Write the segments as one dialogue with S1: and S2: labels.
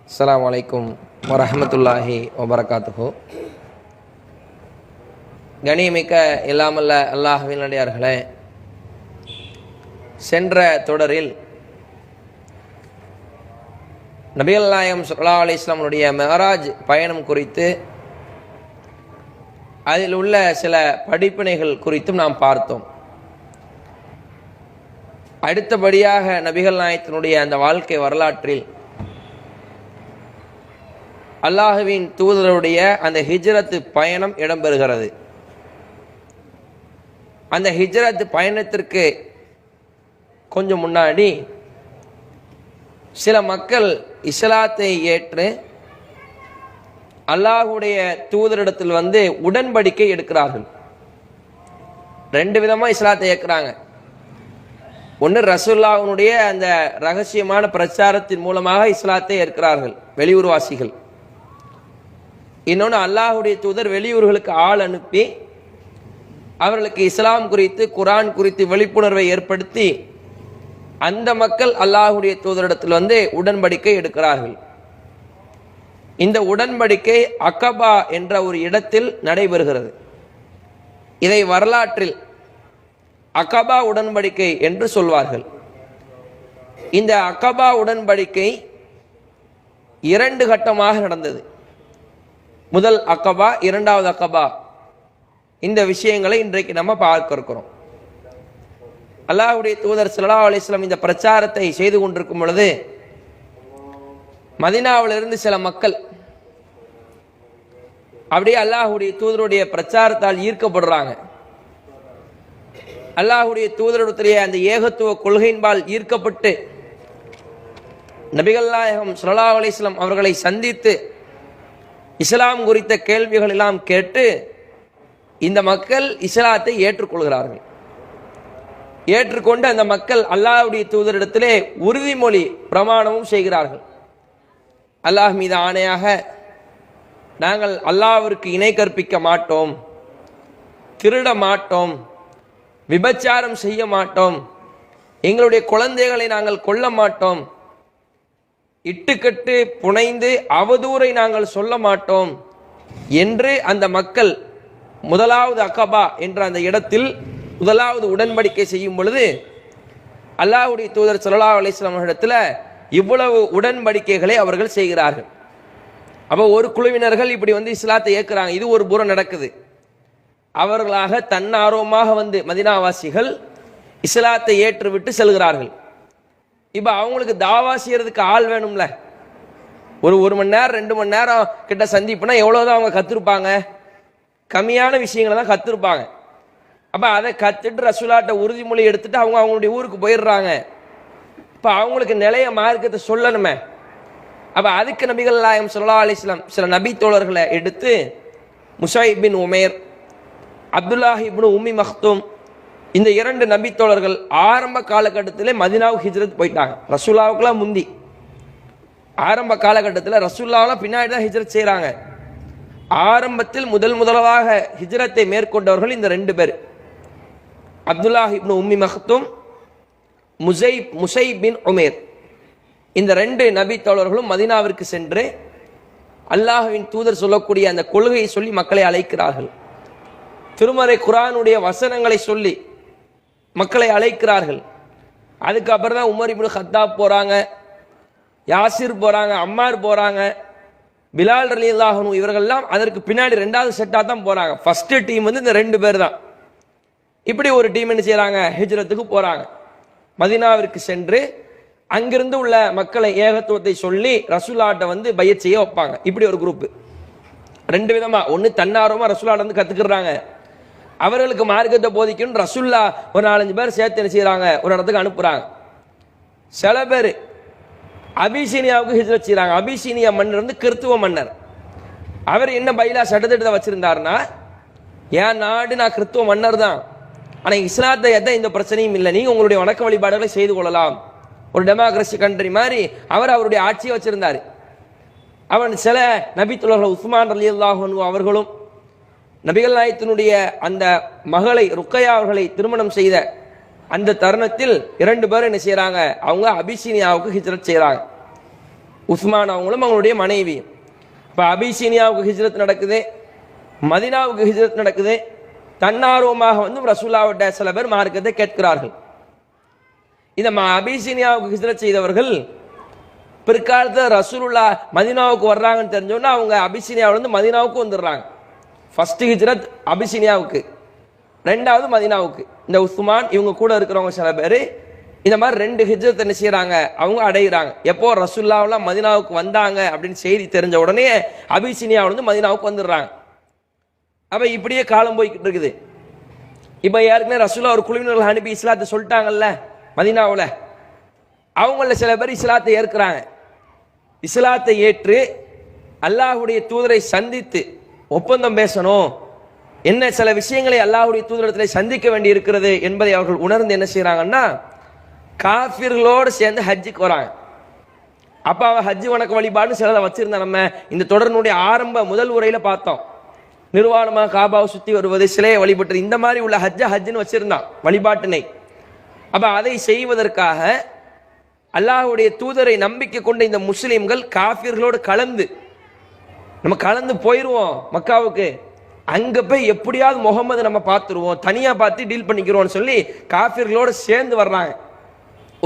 S1: அஸ்ஸலாமு அலைக்கும் வரஹ்மத்துல்லாஹி வபரகாத்துஹு. கணியமிக்க எல்லாமல்ல அல்லாஹ்வின் நல்லடியார்களே, சென்ற தொடரில் நபிகள் நாயகம் ஸல்லல்லாஹு அலைஹி வஸல்லம் மெஹராஜ் பயணம் குறித்து அதில் உள்ள சில படிப்பினைகள் குறித்தும் நாம் பார்த்தோம். அடுத்தபடியாக நபிகள் நாயகத்தினுடைய அந்த வாழ்க்கை வரலாற்றில் அல்லாஹுவின் தூதருடைய அந்த ஹிஜ்ரத்து பயணம் இடம்பெறுகிறது. அந்த ஹிஜ்ரத்து பயணத்திற்கு கொஞ்சம் முன்னாடி சில மக்கள் இஸ்லாத்தை ஏற்று அல்லாஹுடைய தூதரிடத்தில் உடன்படிக்கை எடுக்கிறார்கள். ரெண்டு விதமாக இஸ்லாத்தை ஏற்கிறாங்க. ஒன்று, ரசூலுல்லாஹ்வுடைய அந்த ரகசியமான பிரச்சாரத்தின் மூலமாக இஸ்லாத்தை ஏற்கிறார்கள் வெளியூர்வாசிகள். இன்னொன்று, அல்லாஹுடைய தூதர் வெளியூர்களுக்கு ஆள் அனுப்பி அவர்களுக்கு இஸ்லாம் குறித்து குர்ஆன் குறித்து விழிப்புணர்வை ஏற்படுத்தி அந்த மக்கள் அல்லாஹுடைய தூதரிடத்தில் உடன்படிக்கை எடுக்கிறார்கள். இந்த உடன்படிக்கை அகபா என்ற ஒரு இடத்தில் நடைபெறுகிறது. இதை வரலாற்றில் அகபா உடன்படிக்கை என்று சொல்வார்கள். இந்த அகபா உடன்படிக்கை 2 கட்டமாக நடந்தது. முதல் அகபா, இரண்டாவது அகபா. இந்த விஷயங்களை இன்றைக்கு நம்ம பார்க்க இருக்கிறோம். அல்லாஹ்வுடைய தூதர் ஸல்லல்லாஹு அலைஹி வஸல்லம் இந்த பிரச்சாரத்தை செய்து கொண்டிருக்கும் பொழுது மதீனாவிலிருந்து சில மக்கள் அப்படியே அல்லாஹ்வுடைய தூதருடைய பிரச்சாரத்தால் ஈர்க்கப்படுறாங்க. அல்லாஹ்வுடைய தூதருடைய அந்த ஏகத்துவ கொள்கையின்பால் ஈர்க்கப்பட்டு நபிகள் நாயகம் ஸல்லல்லாஹு அலைஹி வஸல்லம் அவர்களை சந்தித்து இஸ்லாம் குறித்த கேள்விகள் எல்லாம் கேட்டு இந்த மக்கள் இஸ்லாத்தை ஏற்றுக்கொள்கிறார்கள். ஏற்றுக்கொண்டு அந்த மக்கள் அல்லாஹ்வுடைய தூதரிடத்திலே உறுதிமொழி பிரமாணமும் செய்கிறார்கள். அல்லாஹ் மீது ஆணையாக, நாங்கள் அல்லாஹ்விற்கு இணை கற்பிக்க மாட்டோம், திருட மாட்டோம், விபச்சாரம் செய்ய மாட்டோம், எங்களுடைய குழந்தைகளை நாங்கள் கொல்ல மாட்டோம், இட்டுக்கட்டு புனைந்து அவதூறை நாங்கள் சொல்ல மாட்டோம் என்று அந்த மக்கள் முதலாவது அகபா என்ற அந்த இடத்தில் முதலாவது உடன்படிக்கை செய்யும் பொழுது அல்லாஹ்வுடைய தூதர் ஸல்லல்லாஹு அலைஹி வஸல்லம் இடத்துல இவ்வளவு உடன்படிக்கைகளை அவர்கள் செய்கிறார்கள். அப்போ ஒரு குழுவினர்கள் இப்படி இஸ்லாத்தை ஏற்கிறாங்க. இது ஒரு புறம் நடக்குது. அவர்களாக தன்னார்வமாக மதீனாவாசிகள் இஸ்லாத்தை ஏற்றுவிட்டு செல்கிறார்கள். இப்போ அவங்களுக்கு தாவா செய்யறதுக்கு ஆள் வேணும்ல. ஒரு மணி நேரம் 2 மணி நேரம் கிட்ட சந்திப்புனா எவ்வளவுதான் அவங்க கத்திருப்பாங்க? கம்மியான விஷயங்களை தான் கத்திருப்பாங்க. அப்ப அதை கத்துட்டு ரசூலாட்ட உறுதிமொழி எடுத்துட்டு அவங்க அவங்களுடைய ஊருக்கு போயிடுறாங்க. இப்ப அவங்களுக்கு நிலைய மார்க்கத்தை சொல்லணுமே. அப்ப அதுக்கு நபிகள் நாயகம் ஸல்லல்லாஹு அலைஹி வஸல்லம் சில நபி தோழர்களை எடுத்து முஸைப் பின் உமைர், அப்துல்லாஹ் இப்னு உம்மி மக்தூம், இந்த 2 நபி தோழர்கள் ஆரம்ப காலகட்டத்திலே மதீனாவுக்கு ஹிஜ்ரத் போயிட்டாங்க. ரசூலுல்லாஹ்வுக்குலாம் முந்தி ஆரம்ப காலகட்டத்தில் ரசூலுல்லாஹ்லாம் பின்னாடி தான் ஹிஜ்ரத் செய்கிறாங்க. ஆரம்பத்தில் முதலாக ஹிஜ்ரத்தை மேற்கொண்டவர்கள் இந்த 2 பேர், அப்துல்லாஹ் இப்னு உம்மி மக்தூம், முஸைப் பின் உமைர். இந்த 2 நபி தோழர்களும் மதீனாவிற்கு சென்று அல்லாஹ்வின் தூதர் சொல்லக்கூடிய அந்த கொள்கையை சொல்லி மக்களை அழைக்கிறார்கள். திருமறை குர்ஆனுடைய வசனங்களை சொல்லி மக்களை அழைக்கிறார்கள். அதுக்கப்புறம் தான் உமர் இப்னு கத்தாப் போறாங்க, யாசிர் போறாங்க, அம்மார் போறாங்க, பிலால் ரலியல்லாஹு அன்ஹு இவர்கள்லாம் அதற்கு பின்னாடி 2வது செட்டா தான் போறாங்க. ஃபர்ஸ்ட் டீம் இந்த 2 பேர் தான். இப்படி ஒரு டீம் என்ன செய்யறாங்க? ஹிஜ்ரத்துக்கு போறாங்க. மதீனாவிற்கு சென்று அங்கிருந்து உள்ள மக்களை ஏகத்துவத்தை சொல்லி ரசூலுல்லாஹ்ட்ட பையத் செய்ய வைப்பாங்க. இப்படி ஒரு குரூப் 2 விதமா. ஒன்னு, தன்னார்வமா ரசூலுல்லாஹ்ட்ட கத்துக்கிறாங்க, அவர்களுக்கு மார்க்கத்தை போதிக்கணும். ரசூலுல்லாஹ் ஒரு 4-5 பேர் சேர்த்து என்ன செய்யறாங்க? ஒரு இடத்துக்கு அனுப்புறாங்க. சில பேர் அபிசீனியாவுக்கு ஹிஜ்ரத் செய்யறாங்க. அபிசீனியா மன்னர் கிறித்துவ மன்னர். அவர் என்ன பைலா சட்டத்திட்டத்தை வச்சிருந்தாருன்னா, என் நாடு நான் கிறித்துவ மன்னர் தான், ஆனா இஸ்லாத்தை எந்த இந்த பிரச்சனையும் இல்லை, நீங்க உங்களுடைய வணக்க வழிபாடுகளை செய்து கொள்ளலாம். ஒரு டெமோக்ரஸி கண்ட்ரி மாதிரி அவர் அவருடைய ஆட்சியை வச்சிருந்தாரு. அவன் சில நபி தோழர்கள் உஸ்மான் ரலியல்லாஹு அன்ஹு அவர்களும் நபிகள் நாயகத்தினுடைய அந்த மகளை ருக்கையா அவர்களை திருமணம் செய்த அந்த தருணத்தில் 2 பேரும் என்ன செய்யறாங்க? அவங்க அபிசீனியாவுக்கு ஹிஜ்ரத் செய்யறாங்க. உஸ்மான் அவங்களும் அவங்களுடைய மனைவியும். இப்போ அபிசீனியாவுக்கு ஹிஜ்ரத் நடக்குது, மதினாவுக்கு ஹிஜ்ரத் நடக்குது. தன்னார்வமாக வந்து ரசூலுல்லாஹ்விட்ட சில பேர் மார்க்கத்தை கேட்கிறார்கள். இந்த அபிசீனியாவுக்கு ஹிஜ்ரத் செய்தவர்கள் பிற்காலத்தில் ரசூலுல்லாஹ் மதினாவுக்கு வர்றாங்கன்னு தெரிஞ்சோன்னா அவங்க அபிசீனியாவிலிருந்து மதினாவுக்கு வந்துடுறாங்க. ஃபர்ஸ்ட் ஹிஜ்ரத் அபிசீனியாவுக்கு, ரெண்டாவது மதினாவுக்கு. இந்த உஸ்மான் இவங்க கூட இருக்கிறவங்க சில பேர் இந்த மாதிரி 2 ஹிஜ்ரத் என்ன செய்யறாங்க, அவங்க அடைகிறாங்க. எப்போ ரசூலுல்லாஹ் மதினாவுக்கு வந்தாங்க அப்படின்னு செய்தி தெரிஞ்ச உடனே அபிசீனியாவிலிருந்து மதினாவுக்கு வந்துடுறாங்க. அப்போ இப்படியே காலம் போய்கிட்டு இருக்குது. இப்போ ஏற்கனவே ரசூலுல்லாஹ் ஒரு குழுவினர்கள் அனுப்பி இஸ்லாத்தை சொல்லிட்டாங்கல்ல மதினாவில், அவங்கள சில பேர் இஸ்லாத்தை ஏற்கிறாங்க. இஸ்லாத்தை ஏற்று அல்லாஹ்வுடைய தூதரை சந்தித்து ஒப்பந்தம் பேசணும், என்ன சில விஷயங்களை அல்லாஹ்வுடைய தூதரத்தில் சந்திக்க வேண்டி இருக்கிறது என்பதை அவர்கள் உணர்ந்து என்ன செய்யறாங்கன்னா காஃபிர்களோடு சேர்ந்து ஹஜ்ஜுக்கு வராங்க. அப்ப அவன் ஹஜ்ஜு வணக்க வழிபாடுன்னு சிலதை வச்சிருந்தா நம்ம இந்த தொடரினுடைய ஆரம்ப முதல் உரையில பார்த்தோம். நிர்வாணமாக காபாவை சுத்தி வருவது, சிலையை வழிபட்டது, இந்த மாதிரி உள்ள ஹஜ்ஜுன்னு வச்சிருந்தான் வழிபாட்டினை. அப்ப அதை செய்வதற்காக அல்லாஹ்வுடைய தூதரை நம்பிக்கை கொண்ட இந்த முஸ்லிம்கள் காஃபிர்களோடு நம்ம கலந்து போயிடுவோம் மக்காவுக்கு, அங்க போய் எப்படியாவது முகமது நம்ம பார்த்துருவோம், தனியா பார்த்து டீல் பண்ணிக்கிறோம்னு சொல்லி காஃபிர்களோடு சேர்ந்து வர்றாங்க.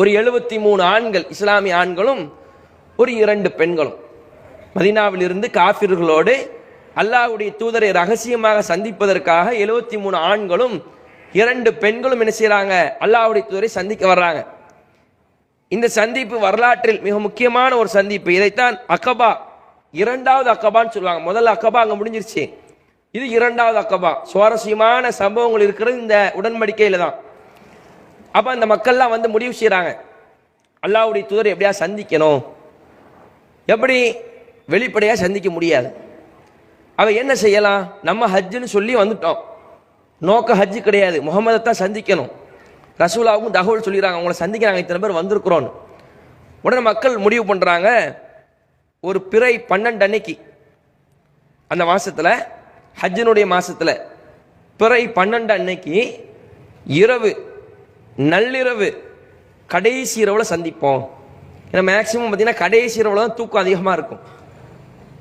S1: ஒரு 73 ஆண்கள், இஸ்லாமிய ஆண்களும் ஒரு 2 பெண்களும் மதீனாவில் இருந்து காஃபிர்களோடு அல்லாஹ்வுடைய தூதரை ரகசியமாக சந்திப்பதற்காக 73 ஆண்களும் 2 பெண்களும் என்ன செய்யறாங்க, அல்லாஹ்வுடைய தூதரை சந்திக்க வர்றாங்க. இந்த சந்திப்பு வரலாற்றில் மிக முக்கியமான ஒரு சந்திப்பு. இதைத்தான் அக்கபா, 2வது அக்கபான்னு சொல்லுவாங்க. முதல்ல அக்கபா அங்க முடிஞ்சிருச்சு, இது 2வது அக்கபா. சுவாரஸ்யமான சம்பவங்கள் இருக்கிறது இந்த உடன்படிக்கையில தான். அப்ப அந்த மக்கள்லாம் வந்து முடிவு செய்யறாங்க, அல்லாஹ்வுடைய தூதரை எப்படியா சந்திக்கணும். எப்படி வெளிப்படையா சந்திக்க முடியாது. அவ என்ன செய்யலாம், நம்ம ஹஜ்ஜுன்னு சொல்லி வந்துட்டோம், நோக்க ஹஜ்ஜு கிடையாது, முகமதை தான் சந்திக்கணும். ரசூலாவுக்கும் தகவல் சொல்லிடுறாங்க, அவங்கள சந்திக்கிறாங்க, இத்தனை பேர் வந்திருக்கிறோன்னு. உடனே மக்கள் முடிவு பண்றாங்க, ஒரு பிறை 12 அன்னைக்கு, அந்த மாசத்துல ஹஜ்ஜினுடைய மாசத்துல பிறை 12 அன்னைக்கு இரவு, நள்ளிரவு, கடைசி இரவுல சந்திப்போம். ஏன்னா மேக்சிமம் பார்த்தீங்கன்னா கடைசி இரவுல தான் தூக்கம் அதிகமாக இருக்கும்.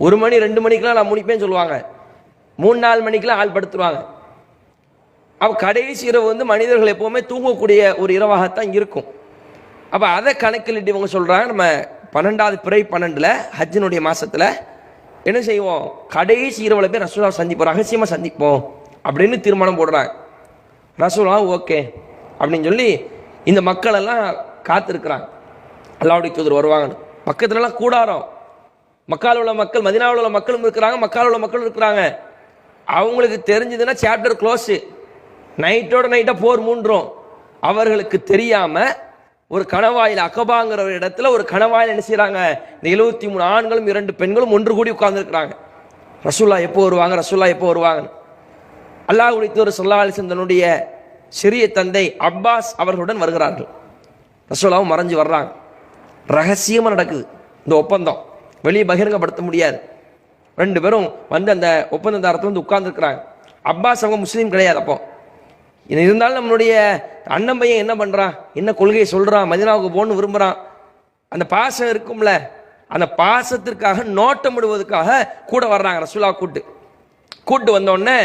S1: 1 மணி 2 மணிக்கெலாம் நான் முடிப்பேன்னு சொல்லுவாங்க, 3-4 மணிக்கெலாம் ஆள் படுத்துருவாங்க. அப்போ கடைசி இரவு வந்து மனிதர்கள் எப்போவுமே தூங்கக்கூடிய ஒரு இரவாகத்தான் இருக்கும். அப்போ அதை கணக்கிலிட்டு இவங்க சொல்கிறாங்க, நம்ம 12வது பிறை 12ல் ஹஜ்ஜினுடைய மாசத்துல என்ன செய்வோம், கடைசி இரவுல போய் ரசூலுல்லாஹ் சந்திப்போம், ரகசியமாக சந்திப்போம் அப்படின்னு தீர்மானம் போடுறாங்க. ரசூலுல்லாஹ் ஓகே அப்படின்னு சொல்லி இந்த மக்கள் எல்லாம் காத்திருக்கிறாங்க, அல்லாஹ்வுடைய தூதர் வருவாங்கன்னு. பக்கத்துலலாம் கூடாரம், மக்கால் உள்ள மக்கள், மதீனாவில் உள்ள மக்களும் இருக்கிறாங்க, மக்கால் உள்ள மக்களும் இருக்கிறாங்க. அவங்களுக்கு தெரிஞ்சதுன்னா சாப்டர் க்ளோஸ், நைட்டோட நைட்டா போர் மூன்றும். அவர்களுக்கு தெரியாம ஒரு கணவாயில், அகபாங்கிற ஒரு இடத்துல ஒரு கணவாயில் என்ன செய்யறாங்க, இந்த 73 ஆண்களும் 2 பெண்களும் ஒன்று கூடி உட்கார்ந்து இருக்கிறாங்க. ரசூலுல்லாஹ் எப்போ வருவாங்க, ரசூலுல்லாஹ் எப்போ வருவாங்க. அல்லாஹ்வுடைய தூதர் ஸல்லல்லாஹு அலைஹி வஸல்லம் தன்னுடைய சிறிய தந்தை அப்பாஸ் அவர்களுடன் வருகிறார்கள். ரசூலுல்லாஹ் மறைஞ்சு வர்றாங்க, ரகசியமா நடக்குது இந்த ஒப்பந்தம், வெளியே பகிரங்கப்படுத்த முடியாது. 2 பேரும் வந்து அந்த ஒப்பந்ததாரத்தில் வந்து உட்கார்ந்து இருக்கிறாங்க. அப்பாஸ் அவங்க முஸ்லீம் கிடையாது. அப்போ இருந்தாலும் நம்மளுடைய அண்ணன் பையன் என்ன பண்றான், என்ன கொள்கையை சொல்றான், மதீனாவுக்கு போகணும்னு விரும்புறான், அந்த பாசம் இருக்கும்ல, அந்த பாசத்திற்காக நோட்டமிடுவதற்காக கூட வர்றாங்க. ரசூலுல்லாஹ் கூட்டு வந்த உடனே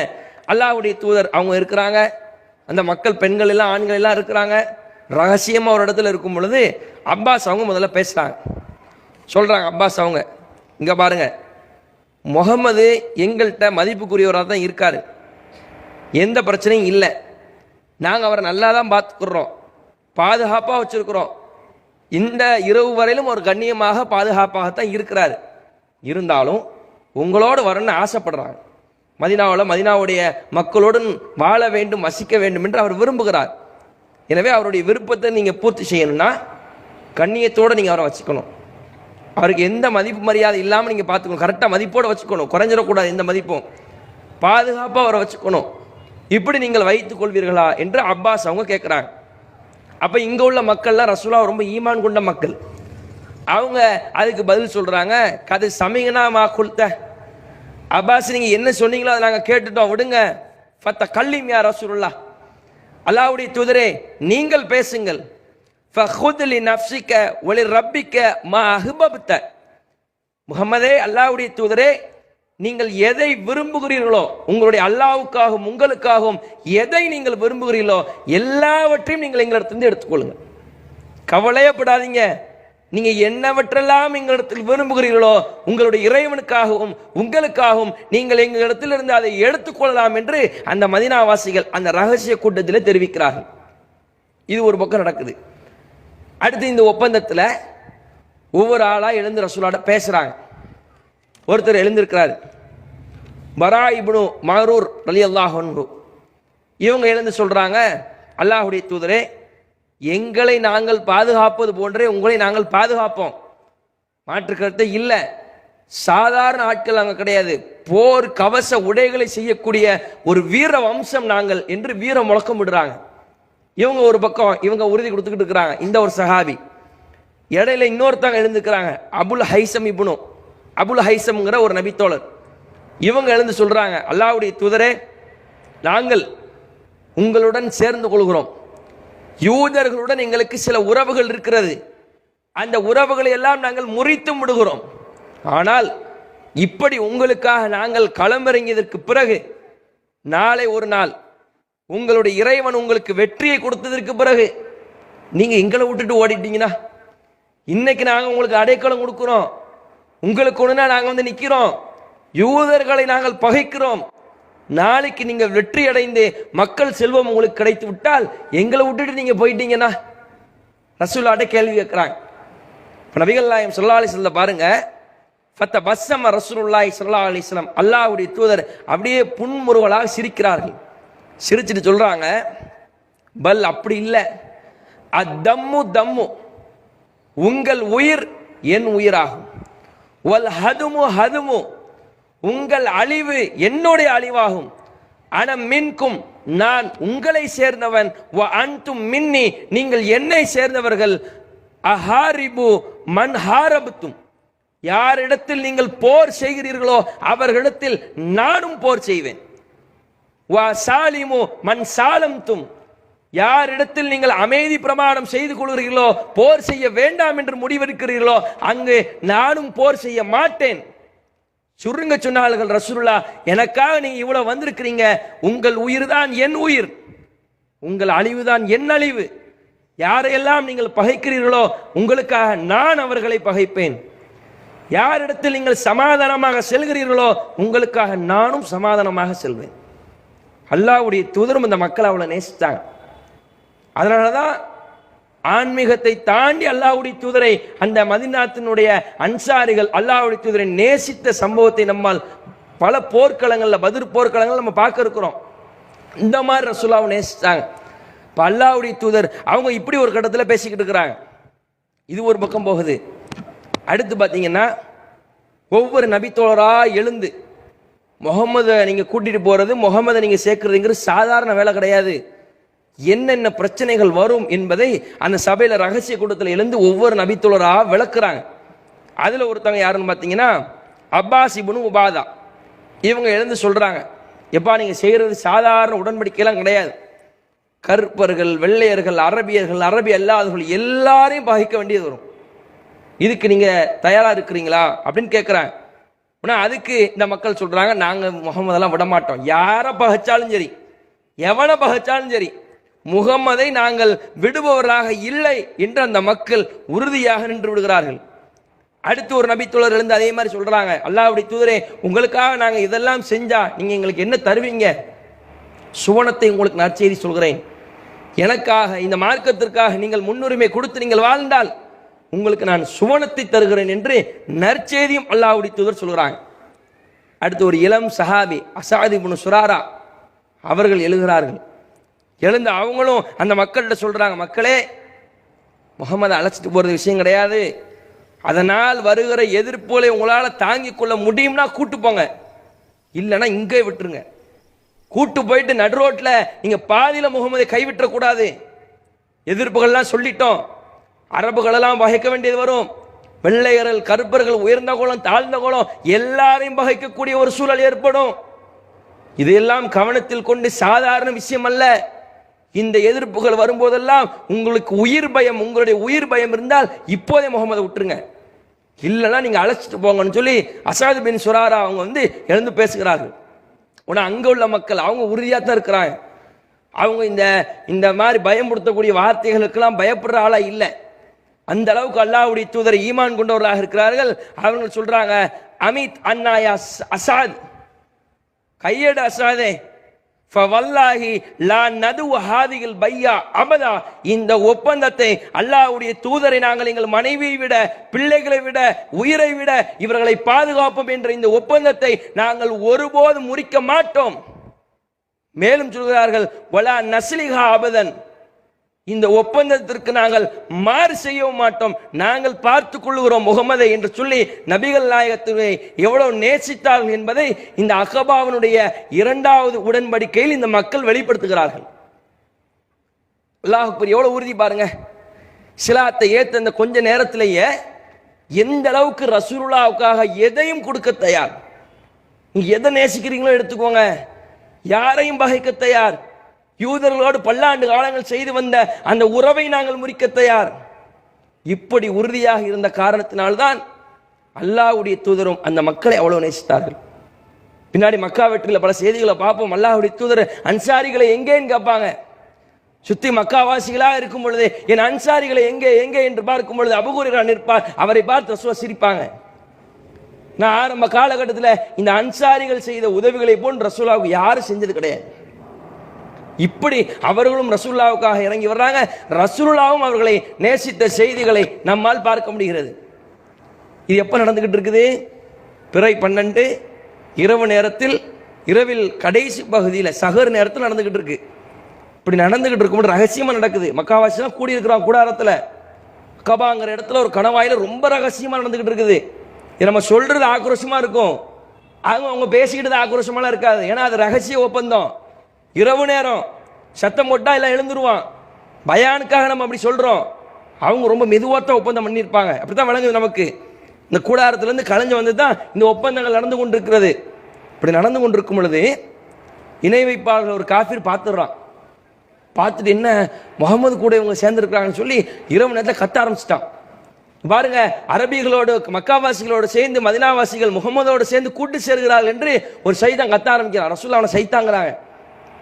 S1: அல்லாஹ்வுடைய தூதர் அவங்க இருக்கிறாங்க, அந்த மக்கள் பெண்கள் எல்லாம் ஆண்கள் எல்லாம் இருக்கிறாங்க. ரகசியமா ஒரு இடத்துல இருக்கும் பொழுது அப்பாஸ் அவங்க முதல்ல பேசுறாங்க. சொல்றாங்க அப்பாஸ் அவங்க, இங்க பாருங்க, முகமது எங்கள்கிட்ட மதிப்புக்குரியவராக தான் இருக்காரு, எந்த பிரச்சனையும் இல்லை, நாங்கள் அவரை நல்லா தான் பார்த்துக்கிறோம், பாதுகாப்பாக வச்சிருக்கிறோம், இந்த இரவு வரையிலும் ஒரு கண்ணியமாக பாதுகாப்பாகத்தான் இருக்கிறாரு. இருந்தாலும் உங்களோடு வரணும்னு ஆசைப்படுறாங்க, மதீனாவுடைய மக்களோடு வாழ வேண்டும், வசிக்க வேண்டும் என்று அவர் விரும்புகிறார். எனவே அவருடைய விருப்பத்தை நீங்கள் பூர்த்தி செய்யணும்னா கண்ணியத்தோடு நீங்கள் அவரை வச்சுக்கணும், அவருக்கு எந்த மதிப்பு மரியாதை இல்லாமல் நீங்கள் பார்த்துக்கணும், கரெக்டாக மதிப்போடு வச்சுக்கணும், குறைஞ்சிடக்கூடாது எந்த மதிப்பும், பாதுகாப்பாக அவரை வச்சுக்கணும். இப்படி நீங்கள் வைத்துக் கொள்வீர்களா என்று அப்பாஸ் அவங்க கேட்குறாங்க. அப்போ இங்கே உள்ள மக்கள்லாம் ரசூலுல்லாஹ் ரொம்ப ஈமான் கொண்ட மக்கள், அவங்க அதுக்கு பதில் சொல்கிறாங்க, கதை சமீகனா மா குல்த, அப்பாஸ் நீங்கள் என்ன சொன்னீங்களோ அதை நாங்கள் கேட்டுட்டோம், விடுங்க. ஃபத்த கல்லிம் யா ரசூலுல்லாஹ், அல்லாஹ்வுடைய தூதரே நீங்கள் பேசுங்கள். ஃபஹுத் லி நஃப்ஸிக வலி ரப்பிக மா அஹ்பப்த, முகமதே, அல்லாஹ்வுடைய தூதரே, நீங்கள் எதை விரும்புகிறீர்களோ, உங்களுடைய அல்லாஹ்வுக்காகவும் உங்களுக்காகவும் எதை நீங்கள் விரும்புகிறீர்களோ எல்லாவற்றையும் நீங்கள் எங்களிடத்திலிருந்து எடுத்துக்கொள்ளுங்க. கவலையப்படாதீங்க. நீங்க என்னவற்றெல்லாம் எங்களிடத்தில் விரும்புகிறீர்களோ உங்களுடைய இறைவனுக்காகவும் உங்களுக்காகவும் நீங்கள் எங்களிடத்திலிருந்து அதை எடுத்துக்கொள்ளலாம் என்று அந்த மதீனாவாசிகள் அந்த ரகசிய கூட்டத்தில் தெரிவிக்கிறார்கள். இது ஒரு பக்கம் நடக்குது. அடுத்து இந்த ஒப்பந்தத்தில் ஒவ்வொரு ஆளா எழுந்து ரசூலோட பேசுறாங்க. ஒருத்தர் எழுந்திருக்கிறார், பரா இப்னு மரூர் ரலியல்லாஹு அன்ஹு. இவங்க எழுந்து சொல்றாங்க, அல்லாஹ்வுடைய தூதரே, எங்களை நாங்கள் பாதுகாப்பது போன்றே உங்களை நாங்கள் பாதுகாப்போம், மாற்று கருத்து இல்லை. சாதாரண ஆட்கள் நாங்கள் கிடையாது, போர் கவச உடைகளை செய்யக்கூடிய ஒரு வீர வம்சம் நாங்கள் என்று வீர முழக்கம் விடுறாங்க. இவங்க ஒரு பக்கம் இவங்க உறுதி கொடுத்துக்கிட்டு இருக்கிறாங்க. இந்த ஒரு சஹாபி இடையில இன்னொருத்தவங்க எழுந்துக்கிறாங்க, அபுல் ஹைசம் இப்னு அபுல் ஹைசம்ங்கிற ஒரு நபித்தோழர். இவங்க எழுந்து சொல்றாங்க, அல்லாஹ்வுடைய தூதரே, நாங்கள் உங்களுடன் சேர்ந்து கொள்கிறோம். யூதர்களுடன் எங்களுக்கு சில உறவுகள் இருக்கிறது, அந்த உறவுகளை எல்லாம் நாங்கள் முறித்து விடுகிறோம். ஆனால் இப்படி உங்களுக்காக நாங்கள் களமிறங்கியதற்கு பிறகு, நாளை ஒரு நாள் உங்களுடைய இறைவன் உங்களுக்கு வெற்றியை கொடுத்ததற்கு பிறகு நீங்க எங்களை விட்டுட்டு ஓடிட்டீங்கன்னா, இன்னைக்கு நாங்கள் உங்களுக்கு அடைக்கலம் கொடுக்கிறோம், உங்களுக்கு ஒண்ணுனா நாங்கள் வந்து நிற்கிறோம், யூதர்களை நாங்கள் பகைக்கிறோம், நாளைக்கு நீங்க வெற்றி அடைந்து மக்கள் செல்வம் உங்களுக்கு கிடைத்து விட்டால் எங்களை விட்டுட்டு நீங்க போயிட்டீங்கன்னா, ரசூலுல்லாஹ்ட்ட கேள்வி கேட்கிறாங்க. நபிகள் நாயகம் ஸல்லல்லாஹு அலைஹி வஸல்லம் பாருங்க, ஃபத்தபஸ்ஸம ரசூலுல்லாஹி ஸல்லல்லாஹு அலைஹி வஸல்லம், அல்லாஹ்வுடைய தூதர் அப்படியே புன்முறுவலாக சிரிக்கிறார்கள். சிரிச்சிட்டு சொல்றாங்க, பல் அப்படி இல்லை, அத்தம்மு தம்மு, உங்கள் உயிர் என் உயிராகும், வல் ஹதுமு ஹதுமு, உங்கள் அழிவு என்னுடைய அழிவாகும், அன மின்கும், நான் உங்களை சேர்ந்தவன், வ அன்தும் மின்னி, நீங்கள் என்னை சேர்ந்தவர்கள், அஹாரிபு மன் ஹாரபத்தும், யாரிடத்தில் நீங்கள் போர் செய்கிறீர்களோ அவர்களிடத்தில் நானும் போர் செய்வேன், வ சாலிமு மன் சாலம்தும், யாரிடத்தில் நீங்கள் அமைதி பிரமாணம் செய்து கொள்கிறீர்களோ, போர் செய்ய வேண்டாம் என்று முடிவெடுக்கிறீர்களோ அங்கு நானும் போர் செய்ய மாட்டேன். சுருங்க சொன்னார்கள் ரசூலுல்லாஹ், எனக்காக நீங்க இவ்வளவு வந்திருக்கிறீங்க, உங்கள் உயிர் தான் என் உயிர், உங்கள் அழிவு தான் என் அழிவு, யாரையெல்லாம் நீங்கள் பகைக்கிறீர்களோ உங்களுக்காக நான் அவர்களை பகைப்பேன், யாரிடத்தில் நீங்கள் சமாதானமாக செல்கிறீர்களோ உங்களுக்காக நானும் சமாதானமாக செல்வேன். அல்லாஹ்வுடைய தூதரும் இந்த மக்களை அவ்வளவு நேசித்தாங்க. அதனாலதான் ஆன்மீகத்தை தாண்டி அல்லாஹ்வுடைய தூதரை, அந்த மதீனாத்தினுடைய அன்சாரிகள் அல்லாஹ்வுடைய தூதரை நேசித்த சம்பவத்தை நம்மால் பல போர்க்களங்கள்ல, பத்ர் போர்க்களங்கள் நம்ம பார்க்க இருக்கிறோம். இந்த மாதிரி ரசூலுல்லாஹ் நேசித்தாங்க. இப்போ அல்லாஹ்வுடைய தூதர் அவங்க இப்படி ஒரு கட்டத்தில் பேசிக்கிட்டு இருக்கிறாங்க. இது ஒரு பக்கம் போகுது. அடுத்து பார்த்தீங்கன்னா, ஒவ்வொரு நபித்தோழரா எழுந்து முகமதை நீங்க கூட்டிட்டு போறது, முகமதை நீங்க சேர்க்கறதுங்கிறது சாதாரண வேலை கிடையாது, என்னென்ன பிரச்சனைகள் வரும் என்பதை அந்த சபையில ரகசிய கூட்டத்தில் எழுந்து ஒவ்வொரு நபித்தோழரா விளக்குறாங்க. அதுல ஒருத்தவங்க யாருன்னு பார்த்தீங்கன்னா அப்பாஸ் இப்னு உபாதா. இவங்க எழுந்து சொல்றாங்க, எப்பா நீங்க செய்யறது சாதாரண உடன்படிக்கையெல்லாம் கிடையாது, கருப்பர்கள், வெள்ளையர்கள், அரபியர்கள், அரபி அல்லாதவர்கள் எல்லாரையும் பகைக்க வேண்டியது வரும், இதுக்கு நீங்க தயாரா இருக்கிறீங்களா அப்படின்னு கேட்கிறாங்க. அதுக்கு இந்த மக்கள் சொல்றாங்க, நாங்க முகமதெல்லாம் விட மாட்டோம், யாரை பகைச்சாலும் சரி, எவனை பகைச்சாலும் சரி, முகம்மதை நாங்கள் விடுபவர்களாக இல்லை என்று அந்த மக்கள் உறுதியாக நின்று விடுகிறார்கள். அடுத்து ஒரு நபித்தோழர் எழுந்து அதே மாதிரி சொல்றாங்க, அல்லாஹ்வுடைய தூதரே, உங்களுக்காக நாங்க இதெல்லாம் செஞ்சா நீங்க எங்களுக்கு என்ன தருவீங்க? சுவனத்தை உங்களுக்கு நற்செய்தி சொல்கிறேன், எனக்காக இந்த மார்க்கத்திற்காக நீங்கள் முன்னுரிமை கொடுத்து நீங்கள் வாழ்ந்தால் உங்களுக்கு நான் சுவனத்தை தருகிறேன் என்று நற்செய்தியும் அல்லாஹ்வுடைய தூதர் சொல்கிறாங்க. அடுத்து ஒரு இளம் சஹாபி அஸாத் இப்னு சுராரா அவர்கள் எழுகிறார்கள். எழுந்து அவங்களும் அந்த மக்கள்கிட்ட சொல்றாங்க, மக்களே, முகமது அழைச்சிட்டு போறது விஷயம் கிடையாது, அதனால் வருகிற எதிர்ப்புகளை உங்களால் தாங்கிக் கொள்ள முடியும்னா கூட்டு போங்க, இல்லைன்னா இங்கே விட்டுருங்க. கூட்டு போயிட்டு நடு ரோட்ல நீங்க பாதியில முகமதை கைவிட்ட கூடாது. எதிர்ப்புகள்லாம் சொல்லிட்டோம், அரபுகளெல்லாம் பகைக்க வேண்டியது வரும், வெள்ளையர்கள், கருப்பர்கள், உயர்ந்த குலம், தாழ்ந்த குலம் எல்லாரையும் பகைக்கக்கூடிய ஒரு சூழல் ஏற்படும். இதையெல்லாம் கவனத்தில் கொண்டு சாதாரண விஷயம் அல்ல, இந்த எதிர்ப்புகள் வரும்போதெல்லாம் உங்களுக்கு உயிர் பயம், உங்களுடைய உயிர் பயம் இருந்தால் இப்போதே முகமதை விட்டுருங்க, இல்லைன்னா நீங்க அழைச்சிட்டு போங்கன்னு சொல்லி அசாது பின் சுராரா அவங்க வந்து எழுந்து பேசுகிறார்கள். உடனே அங்க உள்ள மக்கள் அவங்க உறுதியா தான் இருக்கிறாங்க. அவங்க இந்த மாதிரி பயமுறுத்தக்கூடிய வார்த்தைகளுக்கெல்லாம் பயப்படுற ஆளா இல்லை. அந்த அளவுக்கு அல்லாஹ்வுடைய தூதர் ஈமான் கொண்டவர்களாக இருக்கிறார்கள். அவங்க சொல்றாங்க, அமித் அன்னாயா அசாத், கையேடு அசாதே, ஃபவல்லாஹி லா நது ஹாதிகள் பையா அபதா, இந்த ஒப்பந்தத்தை அல்லாஹ்வுடைய தூதரை நாங்கள் எங்கள் மனைவியை விட, பிள்ளைகளை விட, உயிரை விட இவர்களை பாதுகாப்போம் என்ற இந்த ஒப்பந்தத்தை நாங்கள் ஒருபோதும் முறிக்க மாட்டோம். மேலும் சொல்கிறார்கள், வலா நஸ்லிஹா அபதன், இந்த ஒப்பந்தத்திற்கு நாங்கள் மாறு செய்யவும் மாட்டோம், நாங்கள் பார்த்துக் கொள்கிறோம் முகமதை என்று சொல்லி நபிகள் நாயகத்தை எவ்வளவு நேசித்தார்கள் என்பதை இந்த அகபாவினுடைய இரண்டாவது உடன்படிக்கையில் இந்த மக்கள் வெளிப்படுத்துகிறார்கள். அல்லாஹ் எவ்வளவு உறுதி பாருங்க. இஸ்லாத்தை ஏத்த இந்த கொஞ்ச நேரத்திலேயே எந்த அளவுக்கு ரசூலுல்லாஹ்வுக்காக எதையும் கொடுக்க தயார். நீங்க எதை நேசிக்கிறீங்களோ எடுத்துக்கோங்க, யாரையும் பகைக்க தயார். யூதர்களோடு பல்லாண்டு காலங்கள் செய்து வந்த அந்த உறவை நாங்கள் முறிக்க தயார். இப்படி உறுதியாக இருந்த காரணத்தினால்தான் அல்லாஹ்வுடைய தூதரும் அந்த மக்களை அவ்வளவு நேசித்தார்கள். பின்னாடி மக்கா வெற்றியில் பல செய்திகளை பார்ப்போம். அல்லாஹ்வுடைய தூதர் அன்சாரிகளை எங்கேன்னு கேட்பாங்க. சுத்தி மக்காவாசிகளாக இருக்கும் பொழுது என் அன்சாரிகளை எங்கே எங்கே என்று பார்க்கும் பொழுது அபூ ஹுரைரா நிற்பார். அவரை பார்த்து ரசூலுல்லாஹ் சிரிப்பாங்க. நான் ஆரம்ப காலகட்டத்தில் இந்த அன்சாரிகள் செய்த உதவிகளை போன்று ரசூலுல்லாஹ்வுக்கு யாரும் செஞ்சது கிடையாது. இப்படி அவர்களும் ரசூலுல்லாஹ்வுக்காக இறங்கி வர்றாங்க. ரசூலுல்லாஹ்வும் அவர்களை நேசித்த செய்திகளை நம்மால் பார்க்க முடிகிறது. இது எப்ப நடந்துகிட்டு இருக்குது? பிறை 12 இரவு நேரத்தில், இரவில் கடைசி பகுதியில் சஹர் நேரத்தில் நடந்துகிட்டு இருக்கு. இப்படி நடந்துகிட்டு இருக்கும்போது ரகசியமா நடக்குது. மக்காவாசிலாம் கூடி இருக்கிறான் கூடாரத்தில். கபாங்கிற இடத்துல ஒரு கணவாயில ரொம்ப ரகசியமா நடந்துகிட்டு இருக்குது. இது நம்ம சொல்றது ஆக்ரோஷமா இருக்கும், அவங்க பேசிக்கிட்டு ஆக்ரோஷமாலாம் இருக்காது. ஏன்னா அது ரகசிய ஒப்பந்தம். இரவு நேரம் சத்தம் போட்டா எல்லாம் எழுந்துருவான். பயானுக்காக நம்ம அப்படி சொல்றோம். அவங்க ரொம்ப மெதுவாத்தான் ஒப்பந்தம் பண்ணியிருப்பாங்க. அப்படித்தான் விளங்குது நமக்கு. இந்த கூடாரத்திலிருந்து கலைஞ்சு வந்து தான் இந்த ஒப்பந்தங்கள் நடந்து கொண்டிருக்கிறது. இப்படி நடந்து கொண்டிருக்கும் பொழுது இணை வைப்பாளர்கள் ஒரு காஃபிர் பார்த்துடுறான். பார்த்துட்டு என்ன முகமது கூட இவங்க சேர்ந்துருக்கிறாங்கன்னு சொல்லி இரவு நேரத்தில் கத்த ஆரம்பிச்சிட்டான். பாருங்க, அரபிகளோடு மக்காவாசிகளோடு சேர்ந்து மதினாவாசிகள் முகமதோடு சேர்ந்து கூட்டு சேர்கிறார்கள் என்று ஒரு சைதான் கத்த ஆரம்பிக்கிறான். ரசூலுல்லாஹ் அவனை சைத்தாங்கிறாங்க.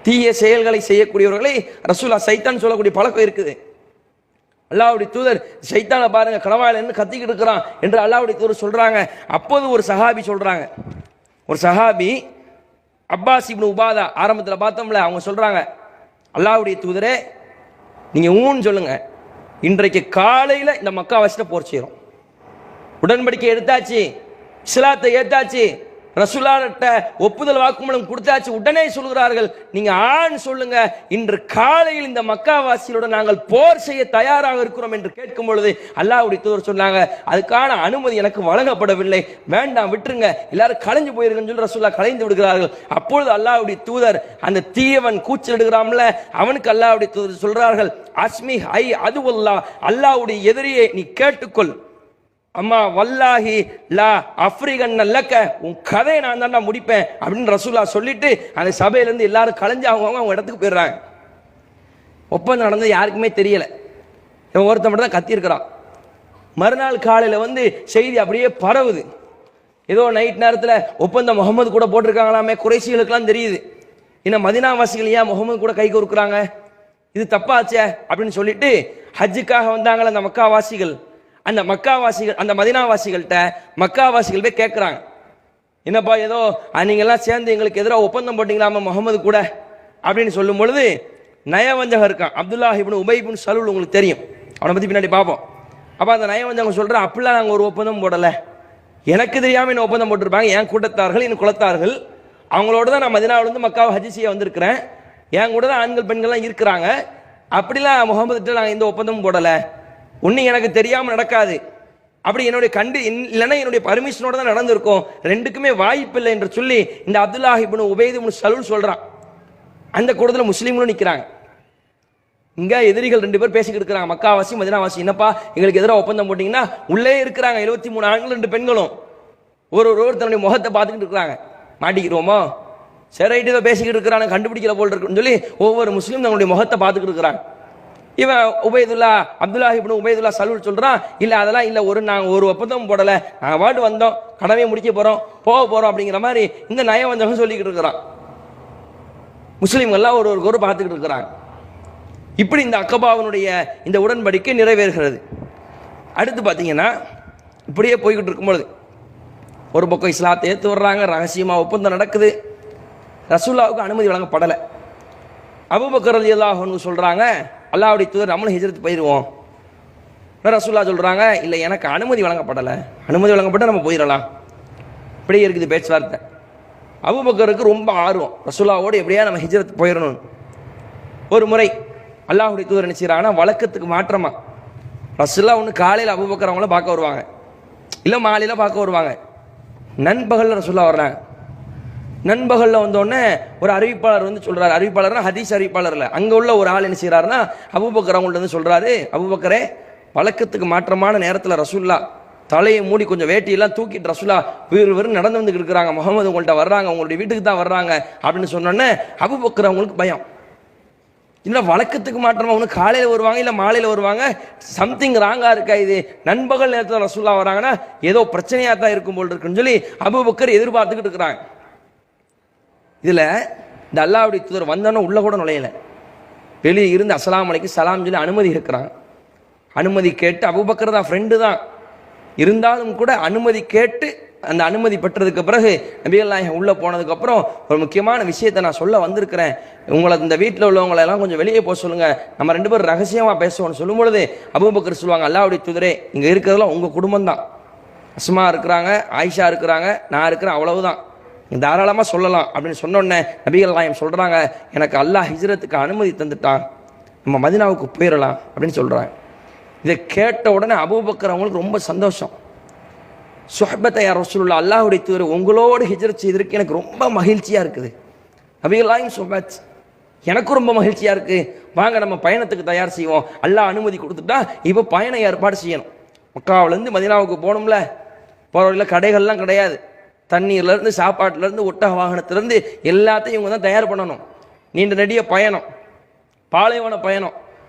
S1: தீய செயல்களை செய்யக்கூடியவர்களை ரசூலுல்லாஹ் சைத்தான் சொல்லக்கூடிய பழக்கம் இருக்குது. அல்லாஹ்வுடைய தூதர் சைத்தானை பாருங்க கணவாயில என்ன கத்திக்கிட்டு இருக்கிறான் என்று அல்லாஹ்வுடைய தூதர் சொல்றாங்க. அப்போது ஒரு சஹாபி சொல்றாங்க, ஒரு சஹாபி அப்பாஸ் இப்னு உபாதா, ஆரம்பத்தில் பார்த்தோம்ல, அவங்க சொல்றாங்க, அல்லாஹ்வுடைய தூதரே நீங்க ஊன்னு சொல்லுங்க, இன்றைக்கு காலையில் இந்த மக்காவாசில போர் செய்யறோம், உடன்படிக்கை எடுத்தாச்சு, இஸ்லாத்தை ஏத்தாச்சு, ரசூலுல்லாஹ்ட்ட ஒப்புதல் வாக்குமூலம் கொடுத்தாச்சு. உடனே சொல்கிறார்கள், நீங்க ஆண் சொல்லுங்க, இன்று காலையில் இந்த மக்காவாசிகளுடன் நாங்கள் போர் செய்ய தயாராக இருக்கிறோம் என்று கேட்கும் பொழுது அல்லாஹ்வுடைய தூதர் சொன்னாங்க, அதுக்கான அனுமதி எனக்கு வழங்கப்படவில்லை, வேண்டாம் விட்டுருங்க, எல்லாரும் கலைஞ்சு போயிருங்கன்னு சொல்லி ரசூலுல்லாஹ் கலைந்து விடுகிறார்கள். அப்பொழுது அல்லாஹ்வுடைய தூதர் அந்த தீயவன் கூச்சலிடுகிறான்ல, அவனுக்கு அல்லாஹ்வுடைய தூதர் சொல்றார்கள், அஸ்மி ஐ அதுவல்லாஹ், அல்லாஹ்வுடைய எதிரியை நீ கேட்டுக்கொள், அம்மா வல்லாஹி லா அஃப்ரிகன் லக்க, உன் கதையை நான் தான் முடிப்பேன் அப்படின்னு ரசூலுல்லாஹ் சொல்லிட்டு அந்த சபையிலேருந்து எல்லாரும் கலைஞ்சு அவங்க இடத்துக்கு போயிடுறாங்க. ஒப்பந்தம் நடந்தது யாருக்குமே தெரியல. இவன் ஒருத்தன் மட்டும் தான் கத்தியிருக்கிறான். மறுநாள் காலையில் வந்து செய்தி அப்படியே பரவுது. ஏதோ நைட் நேரத்தில் ஒப்பந்தம் முகமது கூட போட்டிருக்காங்களாமே, குறைசிகளுக்கெல்லாம் தெரியுது. இன்னும் மதினாவாசிகள் ஏன் முகமது கூட கை கொடுக்குறாங்க, இது தப்பாச்சே அப்படின்னு சொல்லிட்டு ஹஜ்ஜுக்காக வந்தாங்களே அந்த மக்காவாசிகள், அந்த மக்காவாசிகள் அந்த மதினாவாசிகள்கிட்ட மக்காவாசிகள் போய் கேட்குறாங்க, என்னப்பா ஏதோ நீங்கள்லாம் சேர்ந்து எங்களுக்கு எதிராக ஒப்பந்தம் போட்டிங்களாமா முகமது கூட அப்படின்னு சொல்லும் பொழுது நயவஞ்சகம் இருக்கான் அப்துல்லாஹ் இப்னு உபை இப்னு சலூல், உங்களுக்கு தெரியும், அவனை பற்றி பின்னாடி பார்ப்போம். அப்போ அந்த நயவஞ்சகம் சொல்கிறேன், அப்படிலாம் நாங்கள் ஒரு ஒப்பந்தம் போடலை, எனக்கு தெரியாமல் என்ன ஒப்பந்தம் போட்டிருப்பாங்க, என் கூட்டத்தார்கள் என் குலத்தார்கள், அவங்களோட தான் நான் மதினாவிலேருந்து மக்காவை ஹஜ் செய்ய வந்திருக்கிறேன், என் கூட தான் ஆண்கள் பெண்கள்லாம் இருக்கிறாங்க, அப்படிலாம் முகமதுகிட்ட நாங்கள் எந்த ஒப்பந்தமும் போடலை, ஒன்று எனக்கு தெரியாமல் நடக்காது, அப்படி என்னுடைய இல்லைன்னா என்னுடைய பர்மிஷனோட தான் நடந்திருக்கும், ரெண்டுக்குமே வாய்ப்பில்லை என்று சொல்லி இந்த அப்துல்லாஹ் இப்னு உபைத் இப்னு சலூல் சொல்றான். அந்த கூட்டத்தில் முஸ்லீம்களும் நிற்கிறாங்க. இங்க எதிரிகள் 2 பேர் பேசிக்கிட்டு இருக்கிறாங்க, மக்காவாசி மதினாவாசி, என்னப்பா எங்களுக்கு எதிராக ஒப்பந்தம் போட்டீங்கன்னா, உள்ளே இருக்கிறாங்க 73 ஆண்கள் 2 பெண்களும் ஒரு தன்னுடைய முகத்தை பார்த்துக்கிட்டு இருக்கிறாங்க. மாட்டிக்கிறோமோ, சரி ரைட்டு ஏதோ பேசிக்கிட்டு இருக்கிறாங்க, கண்டுபிடிக்கல போல் இருக்குன்னு சொல்லி ஒவ்வொரு முஸ்லீம் தன்னுடைய முகத்தை பார்த்துக்கிட்டு இருக்கிறாங்க. இவன் உபைதுல்லா அப்துல்லாஹ் இப்னு உபைதுல்லா சலூல் சொல்றான், இல்ல அதெல்லாம் இல்ல, நாங்கள் ஒரு ஒப்பந்தம் போடலை, நாங்கள் பாட்டு வந்தோம், கடமையை முடிக்க போறோம், போக போறோம் அப்படிங்கிற மாதிரி இந்த நயவஞ்சகம் சொல்லிக்கிட்டு இருக்கிறான். முஸ்லீம்கள்லாம் ஒரு பார்த்துக்கிட்டு இருக்கிறாங்க. இப்படி இந்த அக்கபாவினுடைய இந்த உடன்படிக்கை நிறைவேறுகிறது. அடுத்து பார்த்தீங்கன்னா இப்படியே போய்கிட்டு இருக்கும்பொழுது ஒரு பக்கம் இஸ்லாத்தை ஏற்று வர்றாங்க, ரகசியமாக ஒப்பந்தம் நடக்குது. ரசூலுல்லாவுக்கு அனுமதி வழங்கப்படலை. அபூபக்கர் ரலியல்லாஹு அன்ஹு சொல்கிறாங்க, அல்லாஹ்வுடைய தூதர் நம்மளும் ஹிஜ்ரத் போயிடுவோம். ரசூலுல்லாஹ் சொல்கிறாங்க, இல்லை எனக்கு அனுமதி வழங்கப்படலை, அனுமதி வழங்கப்பட்டால் நம்ம போயிடலாம். இப்படியே இருக்குது பேச்சுவார்த்தை. அபூபக்கருக்கு ரொம்ப ஆர்வம், ரசூலுல்லாவோடு எப்படியா நம்ம ஹிஜ்ரத் போயிடணும். ஒரு முறை அல்லாஹ்வுடைய தூதர் என்ன செய்கிறாங்கன்னா, வழக்கத்துக்கு மாற்றமா ரசூலுல்லாஹ் ஒன்று காலையில் அபூபக்கர் அவங்கள பார்க்க வருவாங்க, இல்லை மாலையில் பார்க்க வருவாங்க. நண்பகலில் ரசூலுல்லாஹ் வர்றாங்க. நண்பகலில் வந்தோடனே ஒரு அறிவிப்பாளர் வந்து சொல்கிறார், அறிவிப்பாளர்னா ஹதீஸ் அறிவிப்பாளர் இல்லை, அங்கே உள்ள ஒரு ஆள் என்ன செய்கிறாருன்னா அபூபக்கர் அவங்கள்ட்ட வந்து சொல்கிறாரு, அபூபக்கரே வழக்கத்துக்கு மாற்றமான நேரத்தில் ரசூலுல்லாஹ் தலையை மூடி கொஞ்சம் வேட்டியெல்லாம் தூக்கிட்டு ரசூலுல்லாஹ் வெறும் நடந்து வந்துக்கிட்டு இருக்கிறாங்க, முகமது உங்கள்கிட்ட வர்றாங்க, உங்களுடைய வீட்டுக்கு தான் வர்றாங்க அப்படின்னு சொன்னோன்னே அபூபக்கர் அவங்களுக்கு பயம். இல்லை வழக்கத்துக்கு மாற்றமாக ஒன்று காலையில் வருவாங்க, இல்லை மாலையில் வருவாங்க, சம்திங் ராங்காக இருக்கா, இது நண்பகல் நேரத்தில் ரசூலுல்லாஹ் வராங்கன்னா ஏதோ பிரச்சனையாக தான் இருக்கும் போல் இருக்குன்னு சொல்லி அபூபக்கர் எதிர்பார்த்துக்கிட்டு இருக்கிறாங்க. இதில் இந்த அல்லாஹ்வுடைய தூதர் வந்தோன்னே உள்ள கூட நுழையலை, வெளியே இருந்து அஸ்ஸலாமு அலைக்கும் சலாம் சொல்லி அனுமதி இருக்கிறாங்க. அனுமதி கேட்டு அபூபக்கர் தான் ஃப்ரெண்டு தான் இருந்தாலும் கூட அனுமதி கேட்டு அந்த அனுமதி பெற்றதுக்கு பிறகு நபிகள் நாயகம் உள்ளே போனதுக்கப்புறம் ஒரு முக்கியமான விஷயத்தை நான் சொல்ல வந்திருக்கிறேன், உங்களை இந்த வீட்டில் உள்ளவங்களை எல்லாம் கொஞ்சம் வெளியே போக சொல்லுங்கள், நம்ம 2 பேரும் ரகசியமாக பேசுவோம்னு சொல்லும் பொழுது அபூபக்கர் சொல்லுவாங்க, அல்லாஹ்வுடைய தூதரே இங்கே இருக்கிறதெல்லாம் உங்கள் குடும்பம் தான், அஸ்மா இருக்கிறாங்க, ஆயிஷா இருக்கிறாங்க, நான் இருக்கிறேன், அவ்வளவுதான், தாராளமாக சொல்லலாம் அப்படின்னு சொன்னோடனே நபிகள் நாயகம் சொல்கிறாங்க, எனக்கு அல்லாஹ் ஹிஜ்ரத்துக்கு அனுமதி தந்துட்டான், நம்ம மதீனாவுக்கு போயிடலாம் அப்படின்னு சொல்கிறாங்க. இதை கேட்ட உடனே அபூபக்கர் அவங்களுக்கு ரொம்ப சந்தோஷம். சுஹ்பத்தை யா ரசூலுல்லாஹ், அல்லாஹ்வுடைய தூதர் உங்களோடு ஹிஜ்ரத் செய்திருக்கு எனக்கு ரொம்ப மகிழ்ச்சியாக இருக்குது. நபிகள் நாயகம் சுஹ்பத் எனக்கும் ரொம்ப மகிழ்ச்சியாக இருக்குது, வாங்க நம்ம பயணத்துக்கு தயார் செய்வோம், அல்லாஹ் அனுமதி கொடுத்துட்டா இப்போ பயணம் ஏற்பாடு செய்யணும். மக்காவிலேருந்து மதீனாவுக்கு போகணும்ல, போகிற வழியில் கடைகள்லாம் கிடையாது, தண்ணீர்லேருந்து சாப்பாட்டிலேருந்து ஒட்டக வாகனத்திலேருந்து எல்லாத்தையும் இவங்க தான் தயார் பண்ணணும். நீண்ட நெடிய பயணம், பாலைவன பயணம்,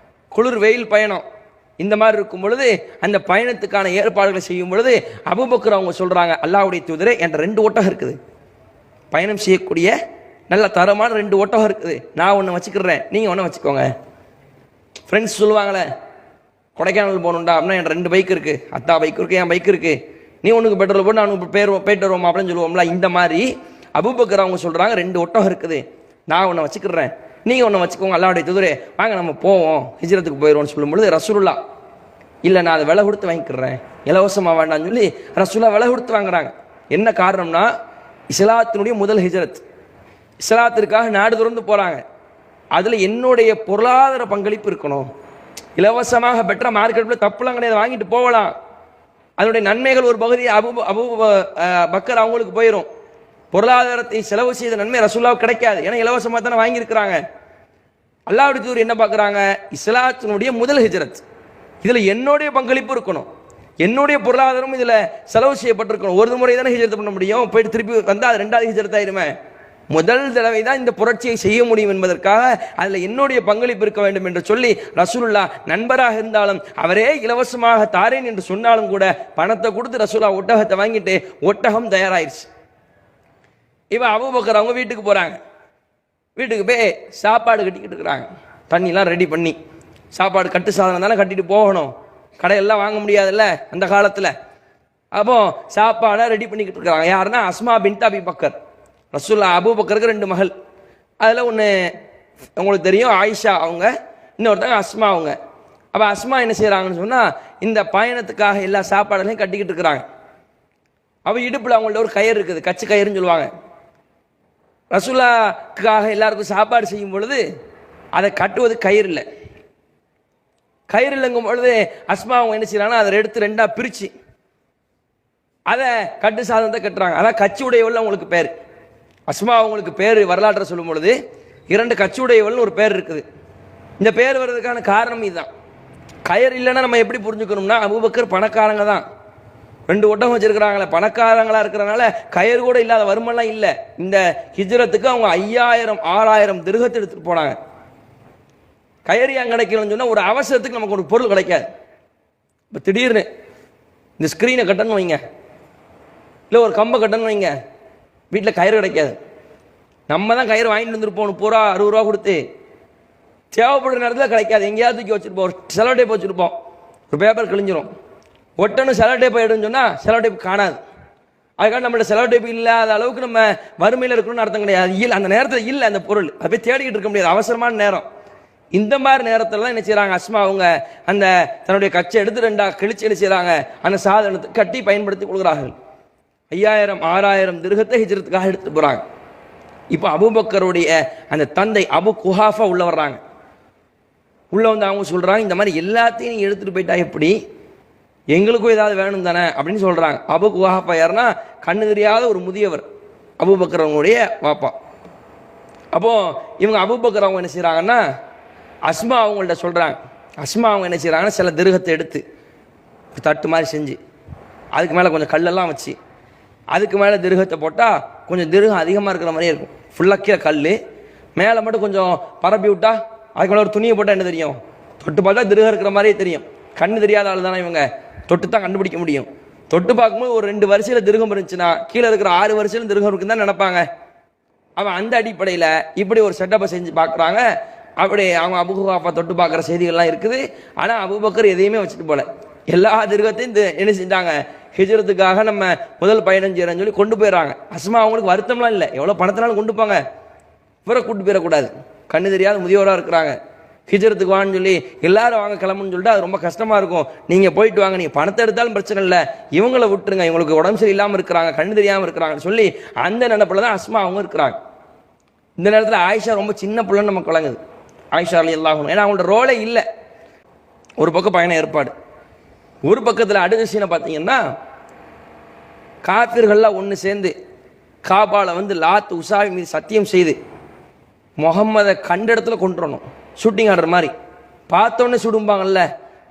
S1: குளிர் வெயில் பயணம், இந்த மாதிரி இருக்கும் பொழுது அந்த பயணத்துக்கான ஏற்பாடுகளை செய்யும் பொழுது அபூபக்கர் அவங்க சொல்கிறாங்க, அல்லாஹ்வுடைய தூதரே என்ற 2 ஒட்டகம் இருக்குது, பயணம் செய்யக்கூடிய நல்ல தரமான 2 ஒட்டகம் இருக்குது, நான் ஒன்று வச்சுக்கிறேன், நீங்கள் ஒன்று வச்சுக்கோங்க. ஃப்ரெண்ட்ஸ் சொல்லுவாங்களே, கொடைக்கானல் போகணுண்டா அப்படின்னா என் 2 பைக் இருக்குது, அத்தா பைக் இருக்குது, என் பைக் இருக்குது, நீ ஒன்றுக்கு பெட்ரோல் போட்டு நான் போயிட்டு வருவோம் அப்படின்னு சொல்லுவோம்ல, இந்த மாதிரி அபூபக்கர் அவங்க சொல்கிறாங்க 2 ஒட்டகம் இருக்குது, நான் ஒன்று வச்சுக்கிறேன், நீங்கள் ஒன்று வச்சுக்கோங்க, அல்லாஹ்வுடைய தூதரே வாங்க நம்ம போவோம் ஹிஜ்ரத்துக்கு போயிடுவோம்னு சொல்லும்பொழுது ரசூலுல்லாஹ் இல்லை நான் அதை விலை கொடுத்து வாங்கிக்கிறேன், இலவசமாக வேண்டாம்னு சொல்லி ரசூலுல்லாஹ் விலை கொடுத்து வாங்குறாங்க. என்ன காரணம்னா இஸ்லாத்தினுடைய முதல் ஹிஜ்ரத், இஸ்லாத்திற்காக நாடு துறந்து போகிறாங்க, அதில் என்னுடைய பொருளாதார பங்களிப்பு இருக்கணும். இலவசமாக பெற்ற மார்க்கெட்டில் தப்புலாம் கிடையாது, வாங்கிட்டு போகலாம், அதனுடைய நன்மைகள் ஒரு பகுதி பக்கர் அவங்களுக்கு போயிடும். பொருளாதாரத்தை செலவு செய்த நன்மை ரசூலுல்லாஹ் கிடைக்காது, ஏன்னா இலவசமாக தானே வாங்கியிருக்கிறாங்க. அல்லாஹ்வுடைய தூதர் என்ன பார்க்குறாங்க, இஸ்லாத்தினுடைய முதல் ஹிஜ்ரத், இதில் என்னுடைய பங்களிப்பு இருக்கணும், என்னுடைய பொருளாதாரம் இதில் செலவு செய்யப்பட்டிருக்கணும். ஒரு முறை தானே ஹிஜ்ரத் பண்ண முடியும், போயிட்டு திருப்பி வந்தால் அது 2வது ஹிஜ்ரத் ஆயிருமே, முதல் தடவை தான் இந்த புரட்சியை செய்ய முடியும் என்பதற்காக அதில் என்னுடைய பங்களிப்பு இருக்க வேண்டும் என்று சொல்லி ரசூலுல்லாஹ் நண்பராக இருந்தாலும் அவரே இலவசமாக தாரேன் என்று சொன்னாலும் கூட பணத்தை கொடுத்து ரசூலுல்லாஹ் ஒட்டகத்தை வாங்கிட்டு ஒட்டகம் தயாராயிருச்சு. இவன் அபூபக்கர் அவங்க வீட்டுக்கு போகிறாங்க, வீட்டுக்கு போய் சாப்பாடு கட்டிக்கிட்டு இருக்கிறாங்க, தண்ணிலாம் ரெடி பண்ணி, சாப்பாடு கட்டு சாதனம் தானே கட்டிட்டு போகணும், கடையெல்லாம் வாங்க முடியாதுல்ல அந்த காலத்தில். அப்போ சாப்பாடை ரெடி பண்ணிக்கிட்டு இருக்கிறாங்க. யாருன்னா அஸ்மா பின்த் அபி பக்கர், ரசூலுல்லாஹ் அபூபக்கருக்கு 2 மகள், அதில் ஒன்று உங்களுக்கு தெரியும் ஆயிஷா அவங்க, இன்னொருத்தங்க அஸ்மா அவங்க. அப்போ அஸ்மா என்ன செய்கிறாங்கன்னு சொன்னால் இந்த பயணத்துக்காக எல்லா சாப்பாடுகளையும் கட்டிக்கிட்டு இருக்கிறாங்க. அப்போ இடுப்பில் அவங்கள்ட்ட ஒரு கயிறு இருக்குது, கச்சு கயிறுன்னு சொல்லுவாங்க. ரசூலுல்லாஹ்க்காக எல்லாருக்கும் சாப்பாடு செய்யும் பொழுது அதை கட்டுவது கயிறு இல்லை, கயிறு இல்லைங்கும் பொழுது அஸ்மா அவங்க என்ன செய்யறாங்கன்னா அதை எடுத்து 2ஆ பிரித்து அதை கட்டு சாதனத்தை கட்டுறாங்க. அதான் கச்சி உடையவள் அவங்களுக்கு பேர். அஸ்மா அவங்களுக்கு பேர் வரலாற்றை சொல்லும் பொழுது 2 கச்சி உடையவள்னு ஒரு பேர் இருக்குது. இந்த பேர் வர்றதுக்கான காரணம் இதுதான். கயிறு இல்லைன்னா நம்ம எப்படி புரிஞ்சுக்கணும்னா அபூபக்கர் பணக்காரங்க தான், 2 ஒட்டகம் வச்சிருக்கிறாங்களே, பணக்காரங்களா இருக்கிறனால கயிறு கூட இல்லாத வருமானம் இல்லை. இந்த ஹிஜ்ரத்துக்கு அவங்க 5000 6000 திர்ஹத்தை எடுத்துட்டு போனாங்க. கயிறு ஏன் கிடைக்கலன்னு சொன்னால் ஒரு அவசரத்துக்கு நமக்கு ஒரு பொருள் கிடைக்காது. இப்போ திடீர்னு இந்த ஸ்க்ரீனை கட்டணும்னு வைங்க, இல்லை ஒரு கம்பை கட்டணும்னு வைங்க, வீட்டில் கயிறு கிடைக்காது. நம்ம தான் கயிறு வாங்கிட்டு வந்துருப்போம், பூரா 60 ரூபா கொடுத்து. தேவைப்படுற நேரத்தில் கிடைக்காது. எங்கேயாவது தூக்கி வச்சுருப்போம், ஒரு செலோ டேப் வச்சுருப்போம், ஒரு பேப்பர் கிழிஞ்சிரும். ஒட்டணும் செலோ டேப் ஆகிடுன்னு சொன்னால் செலோ டேப் காணாது. அதுக்காக நம்மளோட செலோ டேப் இல்லாத அளவுக்கு நம்ம வறுமையில் இருக்கணும்னு அர்த்தம் கிடையாது. இல்லை, அந்த நேரத்தில் இல்லை அந்த பொருள், அதை போய் தேடிக்கிட்டு இருக்க முடியாது, அவசரமான நேரம். இந்த மாதிரி நேரத்தில் தான் என்ன செய்கிறாங்க, அஸ்மா அவங்க அந்த தன்னுடைய கச்சை எடுத்து 2 கிழிச்சு என்ன செய்கிறாங்க, அந்த சாதனத்தை கட்டி பயன்படுத்தி கொடுக்குறார்கள். 5000 6000 திர்ஹத்தை ஹிஜ்ரத்துக்காக எடுத்து போகிறாங்க. இப்போ அபூபக்கருடைய அந்த தந்தை அபு குஹாஃபா உள்ள வர்றாங்க. உள்ள வந்து அவங்க சொல்கிறாங்க, இந்த மாதிரி எல்லாத்தையும் நீ எடுத்துகிட்டு போயிட்டா எப்படி, எங்களுக்கும் ஏதாவது வேணும் தானே அப்படின்னு சொல்கிறாங்க. அபு குஹாஃபா யாருன்னா கண்ணு தெரியாத ஒரு முதியவர், அபூபக்கர் அவங்களுடைய வாப்பா. அப்போது இவங்க அபூபக்கர் அவங்க என்ன செய்கிறாங்கன்னா அஸ்மா அவங்கள்ட்ட சொல்கிறாங்க. அஸ்மா அவங்க என்ன செய்கிறாங்கன்னா சில திருகத்தை எடுத்து தட்டு மாதிரி செஞ்சு அதுக்கு மேலே கொஞ்சம் கல்லெல்லாம் வச்சு அதுக்கு மேலே திருகத்தை போட்டால் கொஞ்சம் திருகம் அதிகமாக இருக்கிற மாதிரியே இருக்கும். ஃபுல்லாக கீழே கல், மேலே மட்டும் கொஞ்சம் பரப்பி விட்டா அதுக்கு மேலே ஒரு துணியை போட்டால் என்ன தெரியும், தொட்டு பார்த்தா திருகம் இருக்கிற மாதிரியே தெரியும். கண்ணு தெரியாத ஆள் தானே இவங்க, தொட்டு தான் கண்டுபிடிக்க முடியும். தொட்டு பார்க்கும்போது ஒரு 2 வரிசையில் திருகம் இருந்துச்சுன்னா கீழே இருக்கிற 6 வரிசையில் திருகம் இருக்குன்னு தான் நினைப்பாங்க. அவன் அந்த அடிப்படையில் இப்படி ஒரு செட்டப்பை செஞ்சு பார்க்குறாங்க. அப்படி அவங்க அபு குஹாஃபா தொட்டு பார்க்குற செய்திகள்லாம் இருக்குது. ஆனால் அபூபக்கர் எதையுமே வச்சுட்டு போல, எல்லா திருகத்தையும் என்ன செஞ்சாங்க, ஹிஜ்ரத்துக்காக நம்ம முதல் பயணம் செய்யறேன்னு சொல்லி கொண்டு போயிடறாங்க. அஸ்மா அவங்களுக்கு வருத்தம்லாம் இல்லை, எவ்வளோ பணத்தினாலும் கொண்டு போங்க, இவரை கூட்டு போயிடக்கூடாது, கண்ணு தெரியாத முதியோராக இருக்கிறாங்க, ஹிஜ்ரத்துக்கு வான்னு சொல்லி எல்லாரும் வாங்க கிளம்புன்னு சொல்லிட்டு அது ரொம்ப கஷ்டமாக இருக்கும். நீங்கள் போயிட்டு வாங்க, நீங்கள் பணத்தை எடுத்தாலும் பிரச்சனை இல்லை, இவங்கள விட்டுருங்க, இவங்களுக்கு உடம்பு சரி இல்லாமல் இருக்கிறாங்க, கண்ணு தெரியாமல் இருக்கிறாங்கன்னு சொல்லி அந்த நினைப்பில் தான் அஸ்மா அவங்க இருக்கிறாங்க. இந்த நேரத்தில் ஆயிஷா ரொம்ப சின்ன பிள்ளைன்னு நமக்கு வழங்குது. ஆயிஷா ரலியல்லாஹு அன்ஹா, ஏன்னா அவங்களோட ரோலே இல்லை. ஒரு பக்கம் பயண ஏற்பாடு, ஒரு பக்கத்தில் அடுத்த சீனை பார்த்தீங்கன்னா காஃபிர்கள்லாம் ஒன்று சேர்ந்து காபால வந்து லாத் உசாவி மீது சத்தியம் செய்து முகம்மதை கண்ட இடத்துல கொண்டுறணும், ஷூட்டிங் ஆடுற மாதிரி, பார்த்தோன்னே சுடும்பாங்கல்ல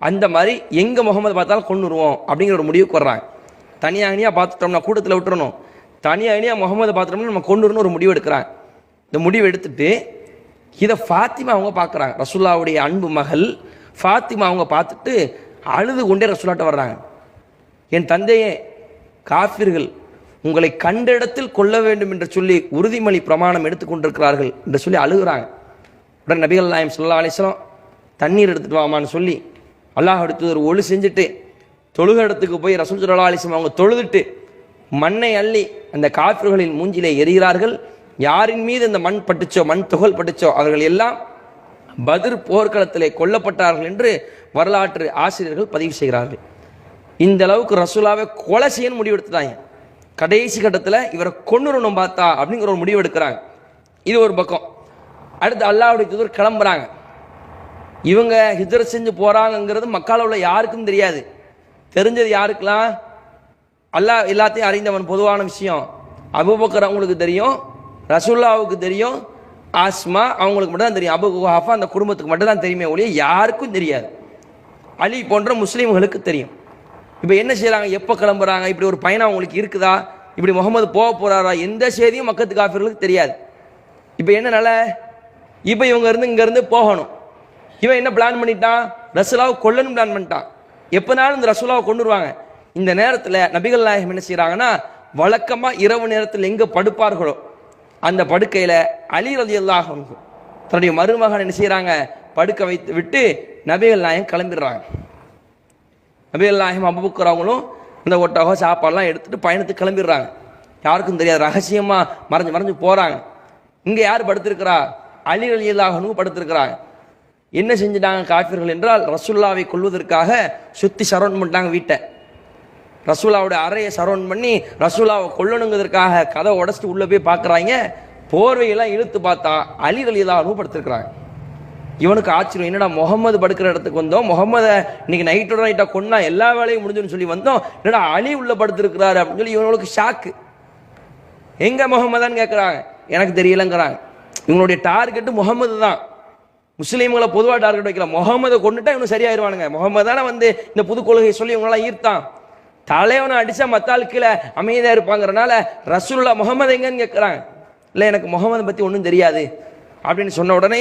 S1: அந்த மாதிரி எங்கே முகமது பார்த்தாலும் கொண்டுருவோம் அப்படிங்கிற ஒரு முடிவுக்கு வர்றாங்க. தனியாக பார்த்துட்டோம்னா கூட்டத்தில் விட்டுறணும், தனியாக முகமது பார்த்துட்டோம்னா நம்ம கொண்டுறணும் ஒரு முடிவு எடுக்கிறாங்க. இந்த முடிவு எடுத்துட்டு இதை ஃபாத்திமா அவங்க பார்க்குறாங்க. ரசூலுல்லாஹ்வுடைய அன்பு மகள் ஃபாத்திமா அவங்க பார்த்துட்டு அழுது கொண்டே ரசூலுல்லாஹ்ட்ட வர்றாங்க. என் தந்தையே, காஃபிர்கள் உங்களை கண்ட இடத்தில் கொல்ல வேண்டும் என்று சொல்லி உறுதிமொழி பிரமாணம் எடுத்துக்கொண்டிருக்கிறார்கள் என்று சொல்லி அழுகுறாங்க. உடனே நபிகள் நாயகம் ஸல்லல்லாஹு அலைஹி வஸல்லம் தண்ணீர் எடுத்துட்டு வாமான்னு சொல்லி அல்லாஹ் எடுத்து ஒரு ஒளி செஞ்சுட்டு தொழுக இடத்துக்கு போய் ரசூல் ஸல்லல்லாஹு அலைஹி வஸல்லம் அவங்க தொழுதுட்டு மண்ணை அள்ளி அந்த காஃபிர்களின் மூஞ்சிலே எறிகிறார்கள். யாரின் மீது இந்த மண் பட்டுச்சோ, மண் துகள் பட்டுச்சோ, அவர்கள் எல்லாம் பத்ர் போர்க்களத்திலே கொல்லப்பட்டார்கள் என்று வரலாற்று ஆசிரியர்கள் பதிவு செய்கிறார்கள். இந்த அளவுக்கு ரசூலாவை கொலை செய்யணும் முடிவு எடுத்துட்டாங்க. கடைசி கட்டத்தில் இவரை கொன்னுறணும் பார்த்தா அப்படிங்கிற ஒரு முடிவு எடுக்கிறாங்க. இது ஒரு பக்கம். அடுத்து அல்லாஹ்வுடைய தூதர் கிளம்புறாங்க. இவங்க ஹிஜ்ரத் செஞ்சு போறாங்கிறது மக்கால உள்ள யாருக்கும் தெரியாது. தெரிஞ்சது யாருக்கெல்லாம், அல்லாஹ் எல்லாத்தையும் அறிந்தவன், பொதுவான விஷயம். அபூபக்கர் அவங்களுக்கு தெரியும், ரசூலுல்லாஹ்வுக்கு தெரியும், ஆஸ்மா அவங்களுக்கு மட்டும் தான் தெரியும், அபு குஹாஃபா அந்த குடும்பத்துக்கு மட்டும் தான் தெரியுமே ஒழிய யாருக்கும் தெரியாது. அலி போன்ற முஸ்லீம்களுக்கு தெரியும். இப்போ என்ன செய்யறாங்க, எப்போ கிளம்புறாங்க, இப்படி ஒரு பயணம் அவங்களுக்கு இருக்குதா, இப்படி முகமது போக போறாரா, எந்த செய்தியும் மக்கத்து காஃபிர்களுக்கு தெரியாது. இப்போ என்னனால இப்போ இவங்க இங்கேருந்து போகணும். இவன் என்ன பிளான் பண்ணிட்டான், ரசூலாவை கொல்லணும் பிளான் பண்ணிட்டான். எப்போனாலும் இந்த ரசூலாவை கொண்டுருவாங்க. இந்த நேரத்தில் நபிகள் நாயகம் என்ன செய்யறாங்கன்னா, வழக்கமாக இரவு நேரத்தில் எங்கே படுப்பார்களோ அந்த படுக்கையில் அலி ரலியல்லாஹு அன்ஹு தன்னுடைய மருமகன் என்ன செய்யறாங்க, படுக்க வைத்து விட்டு நபிகள் நாயகம் கிளம்பிடுறாங்க. நபிகள் நாயகம் அபூபக்கர் அவங்களும் இந்த ஒட்டகம் சாப்பாடுலாம் எடுத்துட்டு பயணத்துக்கு கிளம்பிடுறாங்க. யாருக்கும் தெரியாது, ரகசியமாக மறைஞ்சு மறைஞ்சு போகிறாங்க. இங்கே யார் படுத்திருக்கிறா, அலி ரலியல்லாஹு அன்ஹு படுத்திருக்கிறாங்க. என்ன செஞ்சுட்டாங்க காஃபிர்கள் என்றால், ரசூலுல்லாவை கொல்வதற்காக சுற்றி சரௌண்ட் பண்ணிட்டாங்க வீட்டை. ரசூலாவோட அறையை சரௌண்ட் பண்ணி ரசூலாவை கொல்லணுங்கிறதுக்காக கதை உடச்சிட்டு உள்ளே போய் பார்க்குறாங்க. போர்வையெல்லாம் இழுத்து பார்த்தா அலி ரலியல்லாஹு அன்ஹு படுத்திருக்கிறாங்க. இவனுக்கு ஆச்சரியம், என்னடா முகமது படுக்கிற இடத்துக்கு வந்தோம், முகமதை இன்னைக்கு நைட்டோட நைட்டாக கொன்னா எல்லா வேலையும் முடிஞ்சுன்னு சொல்லி வந்தோம், என்னடா அலி உள்ள படுத்திருக்கிறாரு அப்படின்னு சொல்லி இவனுக்கு ஷாக்கு. எங்க முகமதான்னு கேட்குறாங்க, எனக்கு தெரியலங்கிறாங்க. இவங்களுடைய டார்கெட்டு முகமது தான். முஸ்லீம்களை பொதுவாக டார்கெட் வைக்கல, முகமதை கொண்டுட்டா இவனு சரியாயிருவானுங்க. முகமது தானே வந்து இந்த புது கொள்கையை சொல்லி இவங்களாம் ஈர்த்தான். தலைவனை அடிச்சா மத்தாள் கீழே அமைதியாக இருப்பாங்கிறனால ரசூலுல்லாஹ் முகமது எங்கன்னு கேட்குறாங்க. இல்லை, எனக்கு முகமதை பற்றி ஒன்றும் தெரியாது, அப்படின்னு சொன்ன உடனே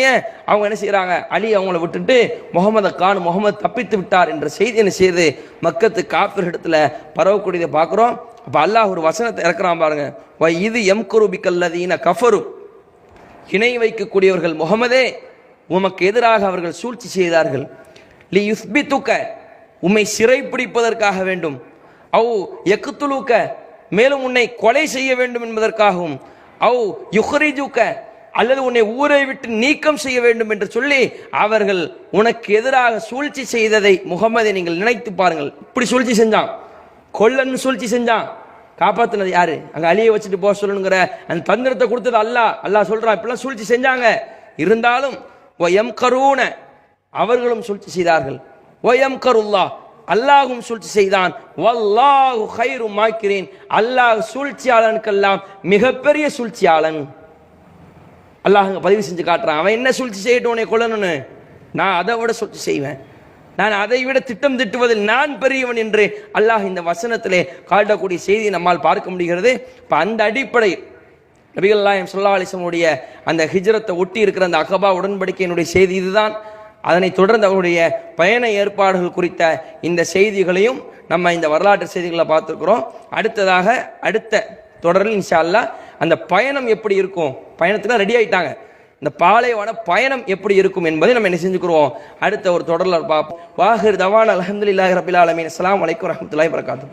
S1: அவங்க என்ன செய்யறாங்க, அலி அவங்கள விட்டுட்டு முகமதை கான், முகமது தப்பித்து விட்டார் என்ற செய்தி என்ன செய்யுது மக்கத்து காஃபிர் இடத்துல பரவக்கூடியதை பார்க்குறோம். அப்போ அல்லாஹ் ஒரு வசனத்தை இறக்குறான் பாருங்க, இது எம்குருபிக்கல்லதீன கஃபரு, இணை வைக்கக்கூடியவர்கள் முகமதே உமக்கு எதிராக அவர்கள் சூழ்ச்சி செய்தார்கள், லி யுஸ்பித்துக்க உம்மை சிறைப்பிடிப்பதற்காக வேண்டும், அவு யக்துலுக்க மேலும் உன்னை கொலை செய்ய வேண்டும் என்பதற்காகவும், அவு யுஹ்ரிஜுக்க அல்லது உன்னை ஊரை விட்டு நீக்கம் செய்ய வேண்டும் என்று சொல்லி அவர்கள் உனக்கு எதிராக சூழ்ச்சி செய்ததை முகமதை நீங்கள் நினைத்து பாருங்கள். இப்படி சூழ்ச்சி செஞ்சான், கொல்லன்னு சூழ்ச்சி செஞ்சான், காப்பாத்தினது யாரு? அங்க அலியை வச்சுட்டு போக சொல்லணுங்கிற அந்த தந்திரத்தை கொடுத்தது அல்லாஹ். அல்லாஹ் சொல்றான் இப்பெல்லாம் சூழ்ச்சி செஞ்சாங்க, இருந்தாலும் ஒயம் கரூன அவர்களும் சூழ்ச்சி செய்தார்கள், ஒயம் கருல்லா அல்லாஹும் சூழ்ச்சி செய்தான், வல்லாஹு கைரு மாக்கிறேன் அல்லாஹ் சூழ்ச்சியாளனுக்கெல்லாம் மிகப்பெரிய சூழ்ச்சியாளன். அல்லாஹ் பதிவு செஞ்சு காட்டுறான், அவன் என்ன சூழ்ச்சி செய்யட்டும் உன்னை கொல்லணும்னு, நான் அதை விட சூழ்ச்சி செய்வேன், நான் அதை விட திட்டம் திட்டுவதில் நான் பெரியவன் என்று அல்லாஹ் இந்த வசனத்திலே காட்டக்கூடிய செய்தி நம்மால் பார்க்க முடிகிறது. இப்போ அந்த அடிப்படை நபிகள் நாயகம் ஸல்லல்லாஹு அலைஹி வஸல்லம் அந்த ஹிஜ்ரத்தை ஒட்டி இருக்கிற அந்த அகபா உடன்படிக்கையினுடைய செய்தி இதுதான். அதனைத் தொடர்ந்து அவருடைய பயண ஏற்பாடுகள் குறித்த இந்த செய்திகளையும் நம்ம இந்த வரலாற்று செய்திகளை பார்த்துருக்குறோம். அடுத்ததாக அடுத்த தொடரில் இன்ஷா அல்லாஹ் அந்த பயணம் எப்படி இருக்கும், பயணத்துக்கு ரெடி ஆயிட்டாங்க, இந்த பாலைவன பயணம் எப்படி இருக்கும் என்பதை நம்ம என்ன செஞ்சுக்கிறோம் அடுத்த ஒரு தொடரில் பார்ப்போம். வாஹிர் தவான் அல்ஹம்துலில்லாஹி ரப்பில் ஆலமீன். அஸ்ஸலாமு அலைக்கும் வரஹ்மத்துல்லாஹி வபரகாத்துஹு.